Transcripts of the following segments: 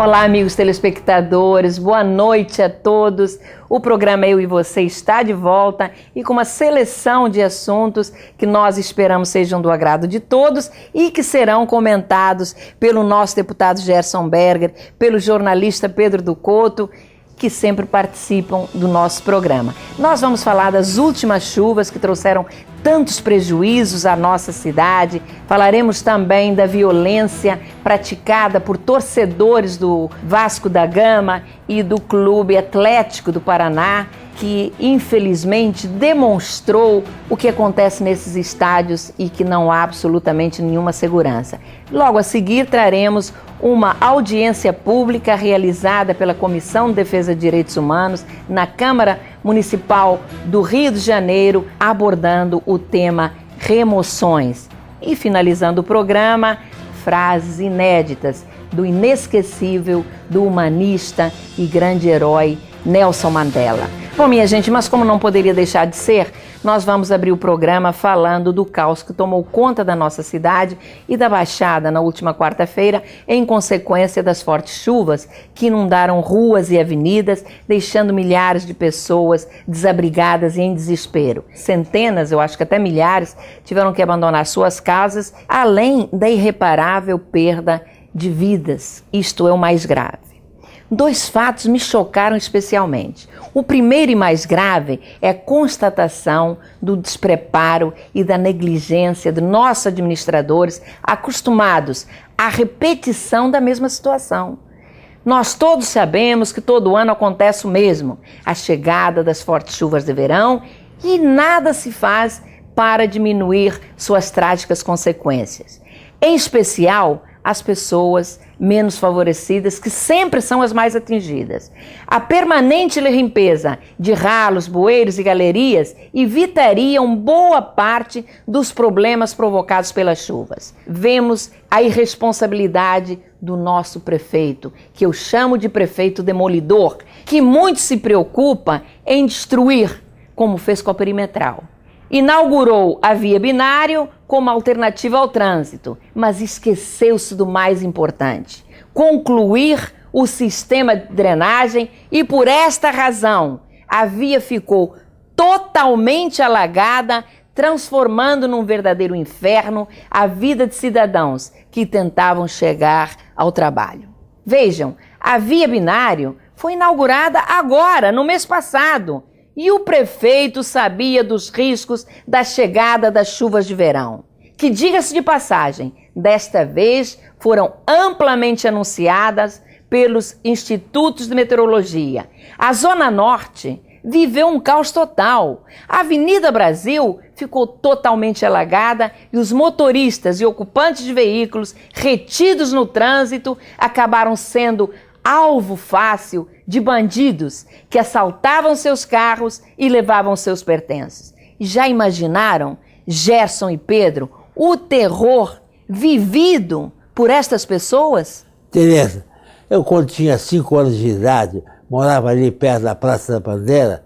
Olá, amigos telespectadores, boa noite a todos. O programa Eu e Você está de volta e com uma seleção de assuntos que nós esperamos sejam do agrado de todos e que serão comentados pelo nosso deputado Gerson Berger, pelo jornalista Pedro do Couto, que sempre participam do nosso programa. Nós vamos falar das últimas chuvas que trouxeram tantos prejuízos à nossa cidade. Falaremos também da violência praticada por torcedores do Vasco da Gama e do Clube Atlético do Paraná, que infelizmente demonstrou o que acontece nesses estádios e que não há absolutamente nenhuma segurança. Logo a seguir traremos uma audiência pública realizada pela Comissão de Defesa de Direitos Humanos na Câmara Municipal do Rio de Janeiro, abordando o tema remoções. E finalizando o programa, frases inéditas do inesquecível, do humanista e grande herói Nelson Mandela. Bom, minha gente, mas como não poderia deixar de ser, nós vamos abrir o programa falando do caos que tomou conta da nossa cidade e da Baixada na última quarta-feira, em consequência das fortes chuvas que inundaram ruas e avenidas, deixando milhares de pessoas desabrigadas e em desespero. Centenas, eu acho que até milhares, tiveram que abandonar suas casas, além da irreparável perda de vidas. Isto é o mais grave. Dois fatos me chocaram especialmente. O primeiro e mais grave é a constatação do despreparo e da negligência de nossos administradores acostumados à repetição da mesma situação. Nós todos sabemos que todo ano acontece o mesmo, a chegada das fortes chuvas de verão, e nada se faz para diminuir suas trágicas consequências. Em especial, as pessoas menos favorecidas, que sempre são as mais atingidas. A permanente limpeza de ralos, bueiros e galerias evitariam boa parte dos problemas provocados pelas chuvas. Vemos a irresponsabilidade do nosso prefeito, que eu chamo de prefeito demolidor, que muito se preocupa em destruir, como fez com a perimetral. Inaugurou a via binário como alternativa ao trânsito, mas esqueceu-se do mais importante: concluir o sistema de drenagem, e por esta razão a via ficou totalmente alagada, transformando num verdadeiro inferno a vida de cidadãos que tentavam chegar ao trabalho. Vejam, a via binário foi inaugurada agora, no mês passado, e o prefeito sabia dos riscos da chegada das chuvas de verão, que, diga-se de passagem, desta vez foram amplamente anunciadas pelos institutos de meteorologia. A Zona Norte viveu um caos total. A Avenida Brasil ficou totalmente alagada e os motoristas e ocupantes de veículos retidos no trânsito acabaram sendo alvo fácil de bandidos que assaltavam seus carros e levavam seus pertences. Já imaginaram, Gerson e Pedro, o terror vivido por estas pessoas? Tereza, eu quando tinha 5 anos de idade, morava ali perto da Praça da Bandeira,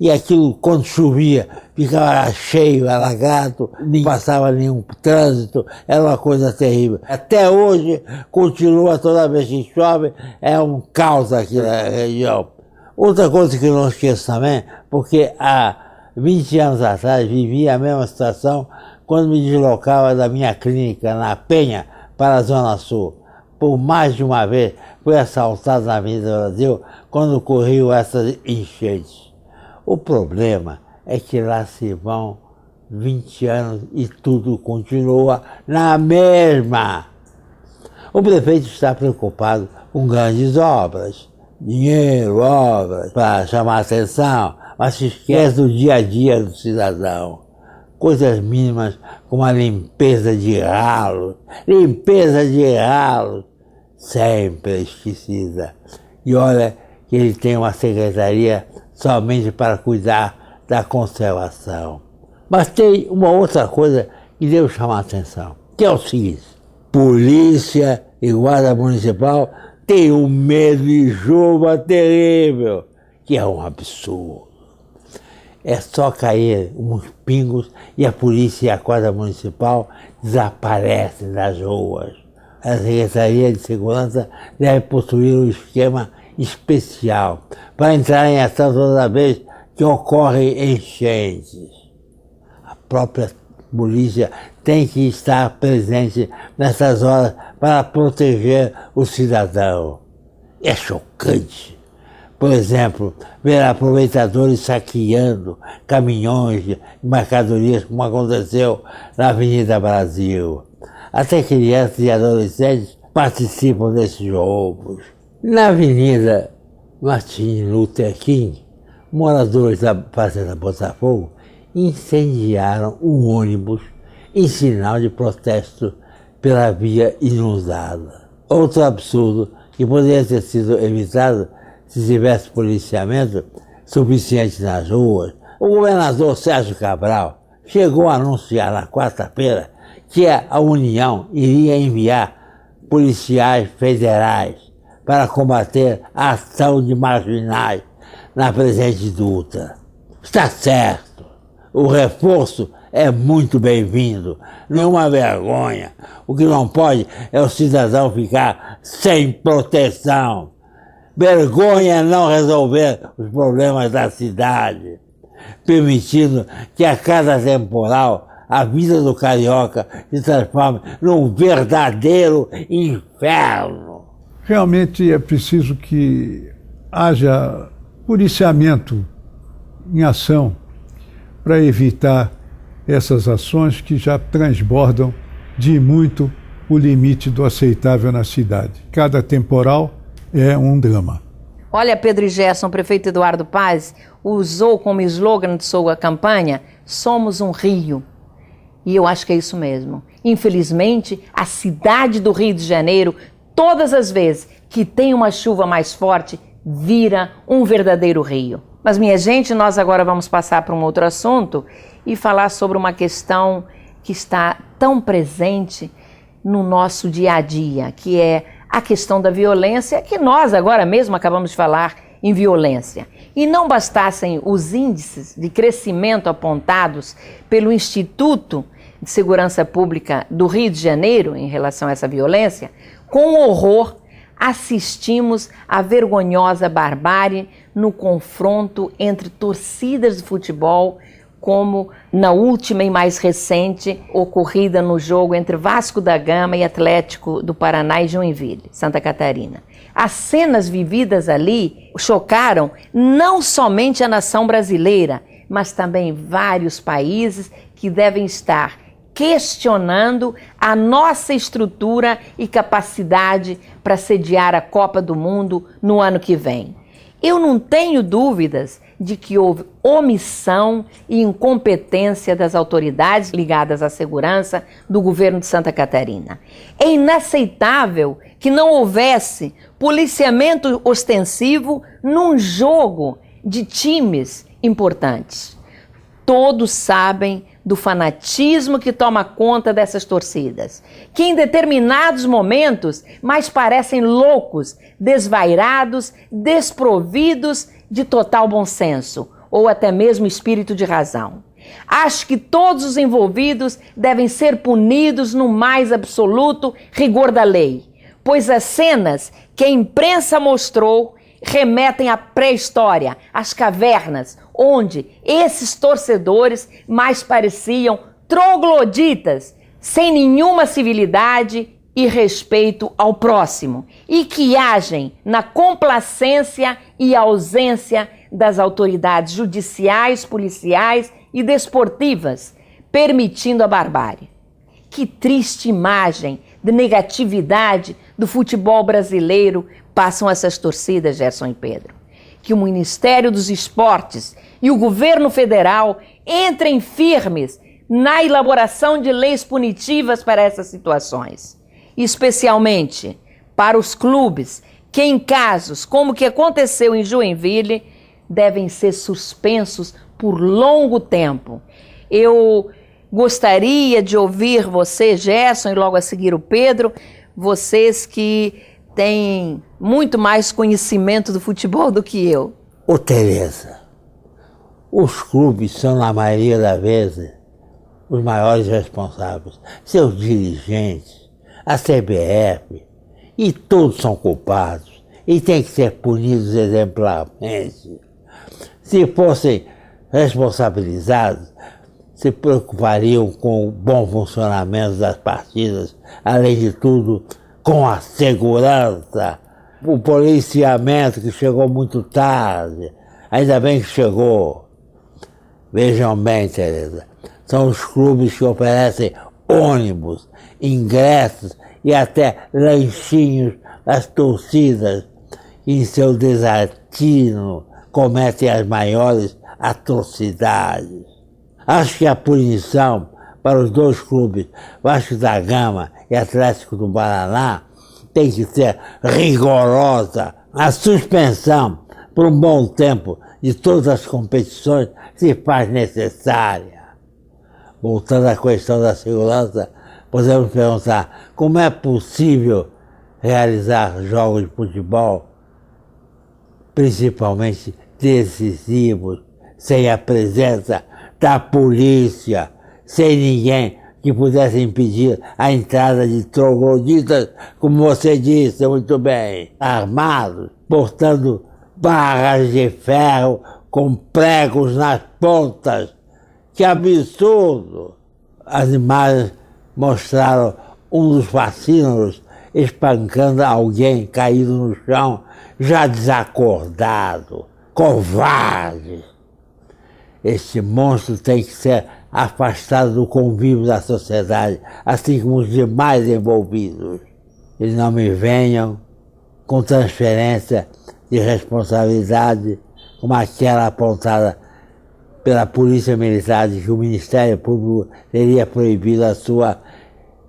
e aquilo, quando chovia, ficava cheio, alagado, nem passava nenhum trânsito, era uma coisa terrível. Até hoje, continua, toda vez que chove, é um caos aqui na região. Outra coisa que eu não esqueço também, porque há 20 anos atrás vivia a mesma situação quando me deslocava da minha clínica na Penha para a Zona Sul. Por mais de uma vez fui assaltado na Avenida Brasil quando ocorreu essas enchentes. O problema é que lá se vão 20 anos e tudo continua na mesma. O prefeito está preocupado com grandes obras, dinheiro, obras, para chamar a atenção, mas se esquece do dia a dia do cidadão. Coisas mínimas como a limpeza de ralos, sempre esquecida. E olha que ele tem uma secretaria somente para cuidar da conservação. Mas tem uma outra coisa que devo chamar a atenção, que é o seguinte: polícia e guarda municipal têm um medo de chuva terrível, que é um absurdo. É só cair uns pingos e a polícia e a guarda municipal desaparecem das ruas. A Secretaria de Segurança deve possuir um esquema especial para entrar em ação toda vez que ocorrem enchentes. A própria polícia tem que estar presente nessas horas para proteger o cidadão. É chocante, por exemplo, ver aproveitadores saqueando caminhões de mercadorias, como aconteceu na Avenida Brasil. Até crianças e adolescentes participam desses roubos. Na Avenida Martin Luther King, moradores da Fazenda Botafogo incendiaram um ônibus em sinal de protesto pela via inundada. Outro absurdo que poderia ter sido evitado se tivesse policiamento suficiente nas ruas. O governador Sérgio Cabral chegou a anunciar na quarta-feira que a União iria enviar policiais federais para combater a ação de marginais na Presidente Dutra. Está certo, o reforço é muito bem-vindo, nenhuma vergonha. O que não pode é o cidadão ficar sem proteção. Vergonha é não resolver os problemas da cidade, permitindo que a cada temporal a vida do carioca se transforme num verdadeiro inferno. Realmente é preciso que haja policiamento em ação para evitar essas ações que já transbordam de muito o limite do aceitável na cidade. Cada temporal é um drama. Olha, Pedro e Gerson, o prefeito Eduardo Paz usou como slogan de sua campanha: somos um Rio. E eu acho que é isso mesmo. Infelizmente, a cidade do Rio de Janeiro, todas as vezes que tem uma chuva mais forte, vira um verdadeiro rio. Mas, minha gente, nós agora vamos passar para um outro assunto e falar sobre uma questão que está tão presente no nosso dia a dia, que é a questão da violência, que nós agora mesmo acabamos de falar em violência. E não bastassem os índices de crescimento apontados pelo Instituto de Segurança Pública do Rio de Janeiro em relação a essa violência, com horror assistimos à vergonhosa barbárie no confronto entre torcidas de futebol, como na última e mais recente ocorrida no jogo entre Vasco da Gama e Atlético do Paraná e Joinville, Santa Catarina. As cenas vividas ali chocaram não somente a nação brasileira, mas também vários países que devem estar questionando a nossa estrutura e capacidade para sediar a Copa do Mundo no ano que vem. Eu não tenho dúvidas de que houve omissão e incompetência das autoridades ligadas à segurança do governo de Santa Catarina. É inaceitável que não houvesse policiamento ostensivo num jogo de times importantes. Todos sabem do fanatismo que toma conta dessas torcidas, que em determinados momentos mais parecem loucos, desvairados, desprovidos de total bom senso, ou até mesmo espírito de razão. Acho que todos os envolvidos devem ser punidos no mais absoluto rigor da lei, pois as cenas que a imprensa mostrou remetem à pré-história, às cavernas, onde esses torcedores mais pareciam trogloditas, sem nenhuma civilidade e respeito ao próximo, e que agem na complacência e ausência das autoridades judiciais, policiais e desportivas, permitindo a barbárie. Que triste imagem de negatividade do futebol brasileiro passam essas torcidas, Gerson e Pedro. Que o Ministério dos Esportes e o governo federal entrem firmes na elaboração de leis punitivas para essas situações, especialmente para os clubes que, em casos como o que aconteceu em Joinville, devem ser suspensos por longo tempo. Eu gostaria de ouvir você, Gerson, e logo a seguir o Pedro, vocês que têm muito mais conhecimento do futebol do que eu. Ô Tereza, os clubes são, na maioria das vezes, os maiores responsáveis. Seus dirigentes, a CBF, e todos são culpados e têm que ser punidos exemplarmente. Se fossem responsabilizados, se preocupariam com o bom funcionamento das partidas, além de tudo, com a segurança. O policiamento que chegou muito tarde, ainda bem que chegou. Vejam bem, Tereza, são os clubes que oferecem ônibus, ingressos e até lanchinhos às torcidas, que em seu desatino cometem as maiores atrocidades. Acho que a punição para os dois clubes, Vasco da Gama e Atlético do Paraná, tem que ser rigorosa. A suspensão por um bom tempo de todas as competições se faz necessária. Voltando à questão da segurança, podemos perguntar como é possível realizar jogos de futebol, principalmente decisivos, sem a presença da polícia, sem ninguém que pudesse impedir a entrada de trogloditas, como você disse muito bem, armados, portando barras de ferro com pregos nas pontas. Que absurdo! As imagens mostraram um dos fascínoros espancando alguém caído no chão, já desacordado. Covarde! Este monstro tem que ser afastado do convívio da sociedade, assim como os demais envolvidos. E não me venham com transferência de responsabilidade como aquela apontada pela Polícia Militar de que o Ministério Público teria proibido a sua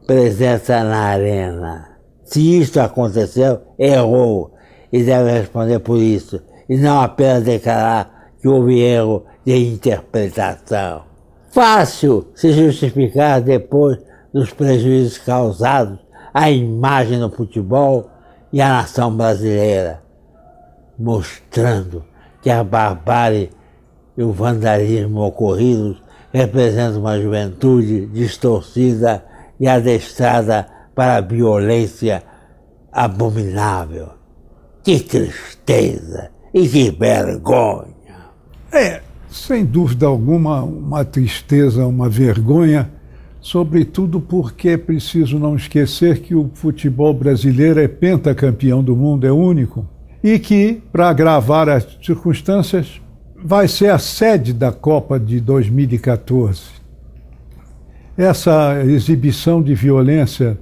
presença na arena. Se isto aconteceu, errou e deve responder por isso, e não apenas declarar que houve erro de interpretação. Fácil se justificar depois dos prejuízos causados à imagem do futebol e à nação brasileira, mostrando que a barbárie e o vandalismo ocorridos representam uma juventude distorcida e adestrada para a violência abominável. Que tristeza e que vergonha! Sem dúvida alguma, uma tristeza, uma vergonha, sobretudo porque é preciso não esquecer que o futebol brasileiro é pentacampeão do mundo, é único, e que, para agravar as circunstâncias, vai ser a sede da Copa de 2014. Essa exibição de violência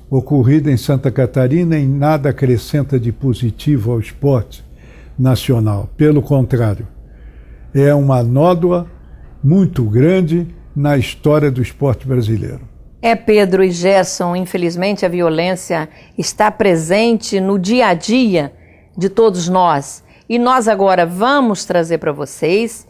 ocorrida em Santa Catarina em nada acrescenta de positivo ao esporte nacional. Pelo contrário, é uma nódoa muito grande na história do esporte brasileiro. Pedro e Gerson, infelizmente a violência está presente no dia a dia de todos nós. E nós agora vamos trazer para vocês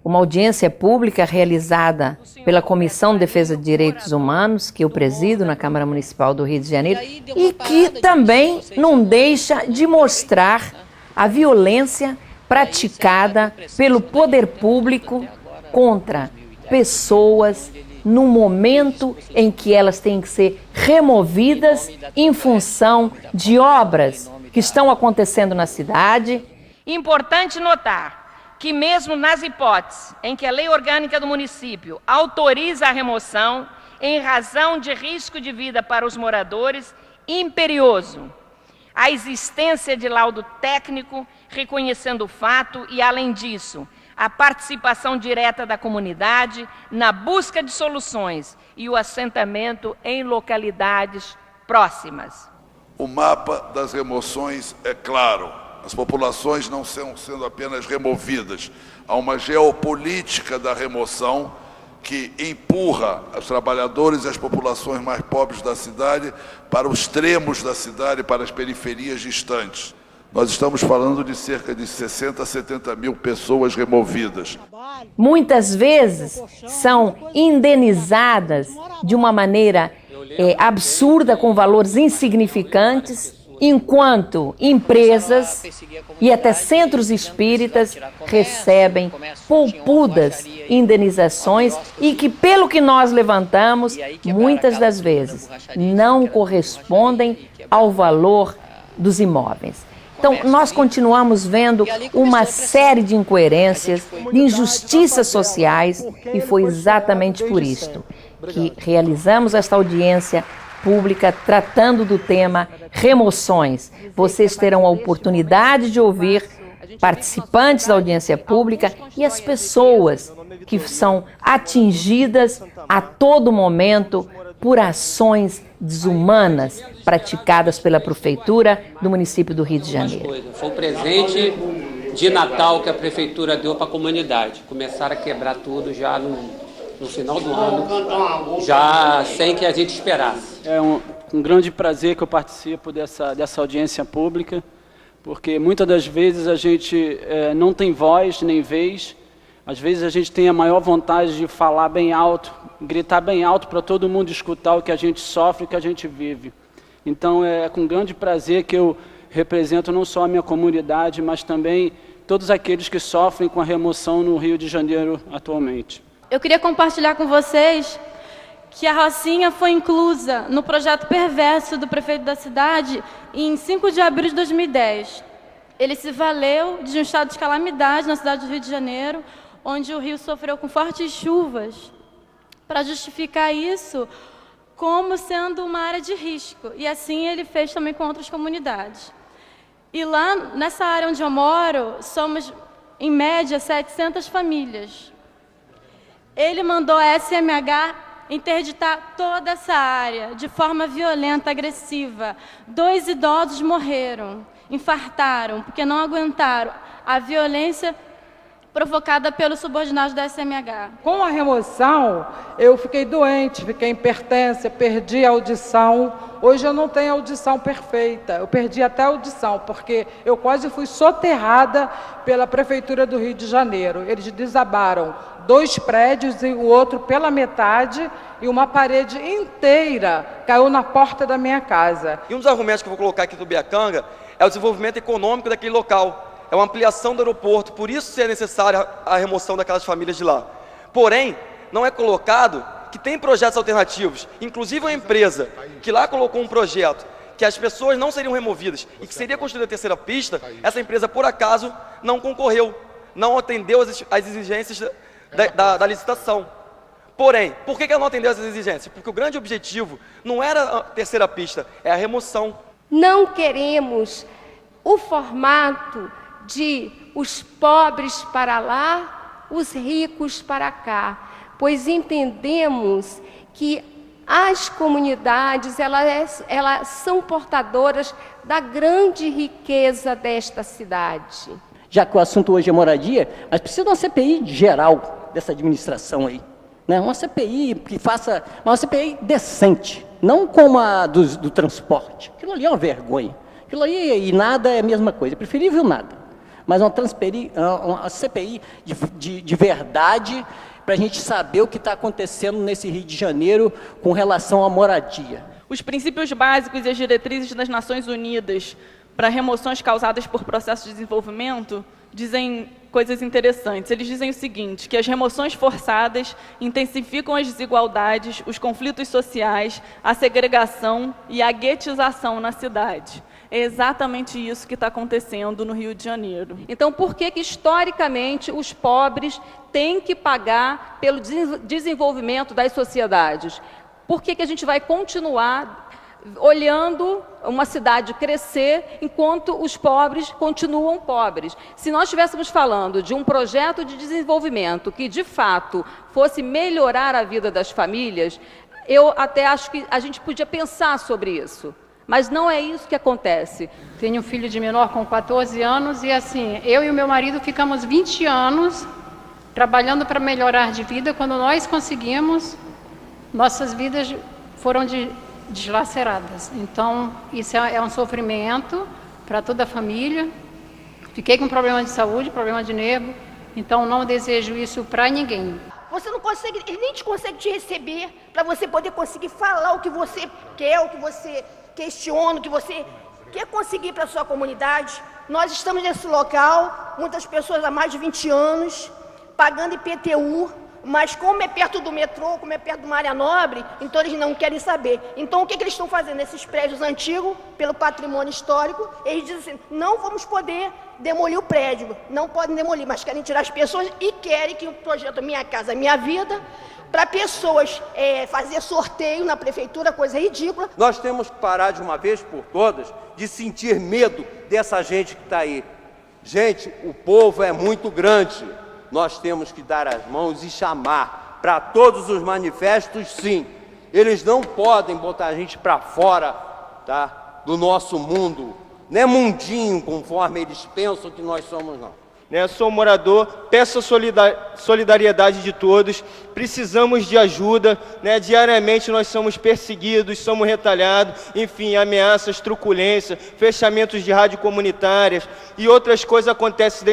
uma audiência pública realizada pela Comissão de Defesa de Direitos Humanos, que eu presido na Câmara Municipal do Rio de Janeiro, e que também não deixa de mostrar a violência praticada pelo poder público contra pessoas no momento em que elas têm que ser removidas em função de obras que estão acontecendo na cidade. Importante notar que mesmo nas hipóteses em que a lei orgânica do município autoriza a remoção em razão de risco de vida para os moradores imperioso, a existência de laudo técnico reconhecendo o fato e, além disso, a participação direta da comunidade na busca de soluções e o assentamento em localidades próximas. O mapa das remoções é claro. As populações não estão sendo apenas removidas. Há uma geopolítica da remoção que empurra os trabalhadores e as populações mais pobres da cidade para os extremos da cidade, para as periferias distantes. Nós estamos falando de cerca de 60 a 70 mil pessoas removidas. Muitas vezes são indenizadas de uma maneira absurda, com valores insignificantes, enquanto empresas e até centros espíritas recebem poupudas indenizações e que, pelo que nós levantamos, muitas das vezes não correspondem ao valor dos imóveis. Então, nós continuamos vendo uma série de incoerências, de injustiças sociais, e foi exatamente por isto que realizamos esta audiência pública tratando do tema remoções. Vocês terão a oportunidade de ouvir participantes da audiência pública e as pessoas que são atingidas a todo momento por ações desumanas praticadas pela Prefeitura do município do Rio de Janeiro. Foi um presente de Natal que a Prefeitura deu para a comunidade. Começaram a quebrar tudo já no final do ano, já sem que a gente esperasse. É um grande prazer que eu participo dessa audiência pública, porque muitas das vezes a gente não tem voz nem vez. Às vezes a gente tem a maior vontade de falar bem alto, gritar bem alto para todo mundo escutar o que a gente sofre, o que a gente vive. Então é com grande prazer que eu represento não só a minha comunidade, mas também todos aqueles que sofrem com a remoção no Rio de Janeiro atualmente. Eu queria compartilhar com vocês que a Rocinha foi inclusa no projeto perverso do prefeito da cidade em 5 de abril de 2010. Ele se valeu de um estado de calamidade na cidade do Rio de Janeiro, onde o rio sofreu com fortes chuvas, para justificar isso como sendo uma área de risco. E assim ele fez também com outras comunidades. E lá, nessa área onde eu moro, somos, em média, 700 famílias. Ele mandou a SMH interditar toda essa área de forma violenta, agressiva. 2 idosos morreram, infartaram, porque não aguentaram a violência provocada pelos subordinados da SMH. Com a remoção, eu fiquei doente, fiquei em hipertensão, perdi a audição. Hoje eu não tenho audição perfeita, eu perdi até a audição, porque eu quase fui soterrada pela Prefeitura do Rio de Janeiro. Eles desabaram 2 prédios e o outro pela metade, e uma parede inteira caiu na porta da minha casa. E um dos argumentos que eu vou colocar aqui do Biacanga é o desenvolvimento econômico daquele local. É uma ampliação do aeroporto, por isso é necessária a remoção daquelas famílias de lá. Porém, não é colocado que tem projetos alternativos, inclusive uma empresa que lá colocou um projeto que as pessoas não seriam removidas e que seria construída a terceira pista, essa empresa, por acaso, não concorreu, não atendeu as exigências da licitação. Porém, por que ela não atendeu essas exigências? Porque o grande objetivo não era a terceira pista, é a remoção. Não queremos o formato de os pobres para lá, os ricos para cá, pois entendemos que as comunidades elas são portadoras da grande riqueza desta cidade. Já que o assunto hoje é moradia, mas precisa de uma CPI geral dessa administração aí, né? Uma CPI que faça, uma CPI decente, não como a do transporte. Aquilo ali é uma vergonha. Aquilo ali e nada é a mesma coisa, é preferível nada. Mas uma CPI de verdade, para a gente saber o que está acontecendo nesse Rio de Janeiro com relação à moradia. Os princípios básicos e as diretrizes das Nações Unidas para remoções causadas por processos de desenvolvimento dizem coisas interessantes. Eles dizem o seguinte, que as remoções forçadas intensificam as desigualdades, os conflitos sociais, a segregação e a guetização na cidade. É exatamente isso que está acontecendo no Rio de Janeiro. Então, por que historicamente os pobres têm que pagar pelo desenvolvimento das sociedades? Por que a gente vai continuar olhando uma cidade crescer enquanto os pobres continuam pobres? Se nós estivéssemos falando de um projeto de desenvolvimento que, de fato, fosse melhorar a vida das famílias, eu até acho que a gente podia pensar sobre isso. Mas não é isso que acontece. Tenho um filho de menor com 14 anos e assim, eu e o meu marido ficamos 20 anos trabalhando para melhorar de vida. Quando nós conseguimos, nossas vidas foram deslaceradas. Então, isso é um sofrimento para toda a família. Fiquei com problema de saúde, problema de nervo, então não desejo isso para ninguém. Você não consegue, ele nem consegue te receber para você poder conseguir falar o que você quer, o que você questiona, o que você quer conseguir para a sua comunidade. Nós estamos nesse local, muitas pessoas há mais de 20 anos, pagando IPTU, mas como é perto do metrô, como é perto de uma área nobre, então eles não querem saber. Então o que eles estão fazendo? Esses prédios antigos, pelo patrimônio histórico, eles dizem assim, não vamos poder demolir o prédio, não podem demolir, mas querem tirar as pessoas e querem que o projeto Minha Casa Minha Vida, para pessoas fazer sorteio na prefeitura, coisa ridícula. Nós temos que parar de uma vez por todas de sentir medo dessa gente que está aí. Gente, o povo é muito grande. Nós temos que dar as mãos e chamar para todos os manifestos, sim. Eles não podem botar a gente para fora, tá, do nosso mundo. Não é mundinho conforme eles pensam que nós somos, não. Sou morador, peço a solidariedade de todos, precisamos de ajuda, diariamente nós somos perseguidos, somos retalhados, enfim, ameaças, truculência, fechamentos de rádio comunitárias e outras coisas acontecem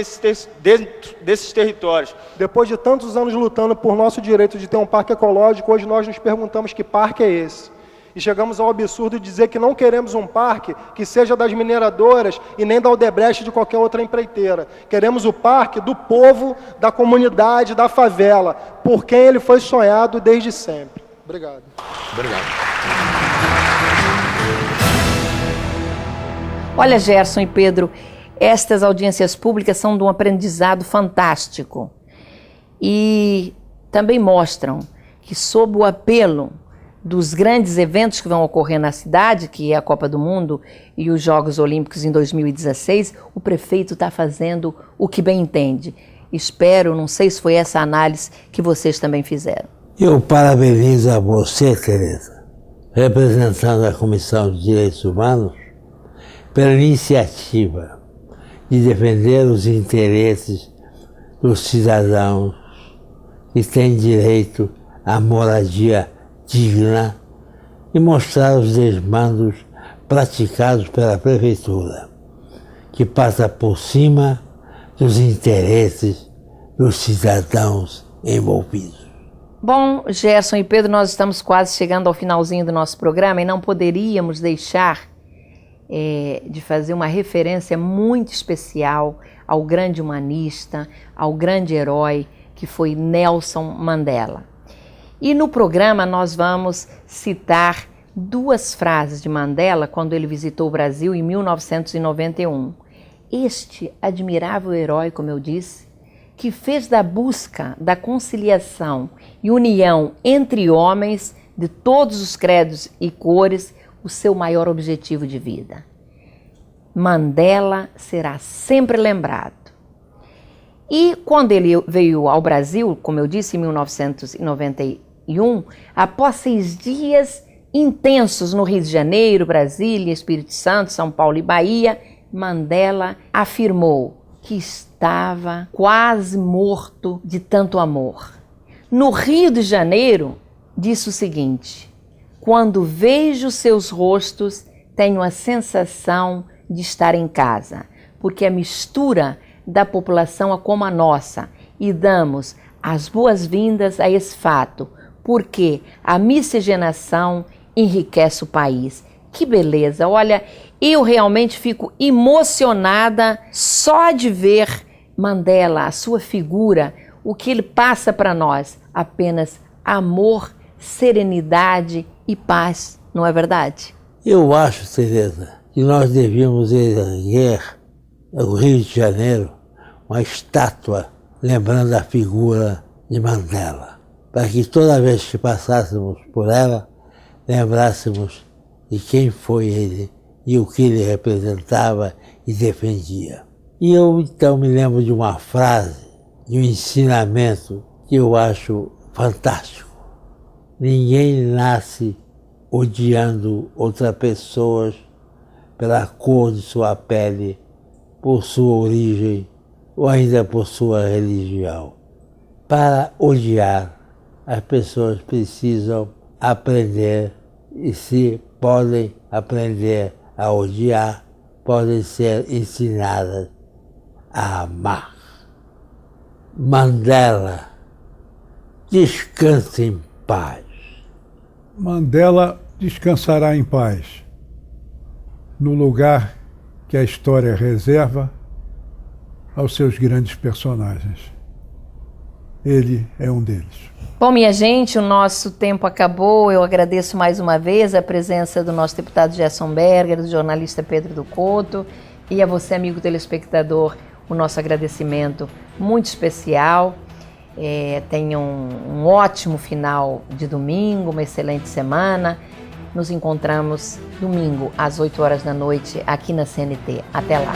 dentro desses territórios. Depois de tantos anos lutando por nosso direito de ter um parque ecológico, hoje nós nos perguntamos que parque é esse? E chegamos ao absurdo de dizer que não queremos um parque que seja das mineradoras e nem da Odebrecht de qualquer outra empreiteira. Queremos o parque do povo, da comunidade, da favela, por quem ele foi sonhado desde sempre. Obrigado. Obrigado. Olha, Gerson e Pedro, estas audiências públicas são de um aprendizado fantástico e também mostram que, sob o apelo dos grandes eventos que vão ocorrer na cidade, que é a Copa do Mundo e os Jogos Olímpicos em 2016, o prefeito está fazendo o que bem entende. Espero, não sei se foi essa análise que vocês também fizeram. Eu parabenizo a você, Tereza, representando a Comissão de Direitos Humanos, pela iniciativa de defender os interesses dos cidadãos que têm direito à moradia digna e mostrar os desmandos praticados pela Prefeitura, que passa por cima dos interesses dos cidadãos envolvidos. Bom, Gerson e Pedro, nós estamos quase chegando ao finalzinho do nosso programa e não poderíamos deixar de fazer uma referência muito especial ao grande humanista, ao grande herói que foi Nelson Mandela. E no programa nós vamos citar duas frases de Mandela quando ele visitou o Brasil em 1991. Este admirável herói, como eu disse, que fez da busca da conciliação e união entre homens de todos os credos e cores o seu maior objetivo de vida. Mandela será sempre lembrado. E quando ele veio ao Brasil, como eu disse, em 1991, após 6 dias intensos no Rio de Janeiro, Brasília, Espírito Santo, São Paulo e Bahia, Mandela afirmou que estava quase morto de tanto amor. No Rio de Janeiro, disse o seguinte: quando vejo seus rostos, tenho a sensação de estar em casa, porque a mistura da população é como a nossa e damos as boas-vindas a esse fato, porque a miscigenação enriquece o país. Que beleza! Olha, eu realmente fico emocionada só de ver Mandela, a sua figura, o que ele passa para nós, apenas amor, serenidade e paz, não é verdade? Eu acho, Tereza, que nós devíamos erguer no Rio de Janeiro uma estátua lembrando a figura de Mandela, para que toda vez que passássemos por ela, lembrássemos de quem foi ele e o que ele representava e defendia. E eu então me lembro de uma frase, de um ensinamento que eu acho fantástico. Ninguém nasce odiando outra pessoa pela cor de sua pele, por sua origem ou ainda por sua religião. Para odiar, as pessoas precisam aprender, e se podem aprender a odiar, podem ser ensinadas a amar. Mandela, descanse em paz. Mandela descansará em paz. no lugar que a história reserva aos seus grandes personagens. Ele é um deles. Bom, minha gente, o nosso tempo acabou. Eu agradeço mais uma vez a presença do nosso deputado Gerson Berger, do jornalista Pedro do Couto, e a você, amigo telespectador, o nosso agradecimento muito especial. Tenham um ótimo final de domingo, uma excelente semana. Nos encontramos domingo às 8 horas da noite aqui na CNT. Até lá!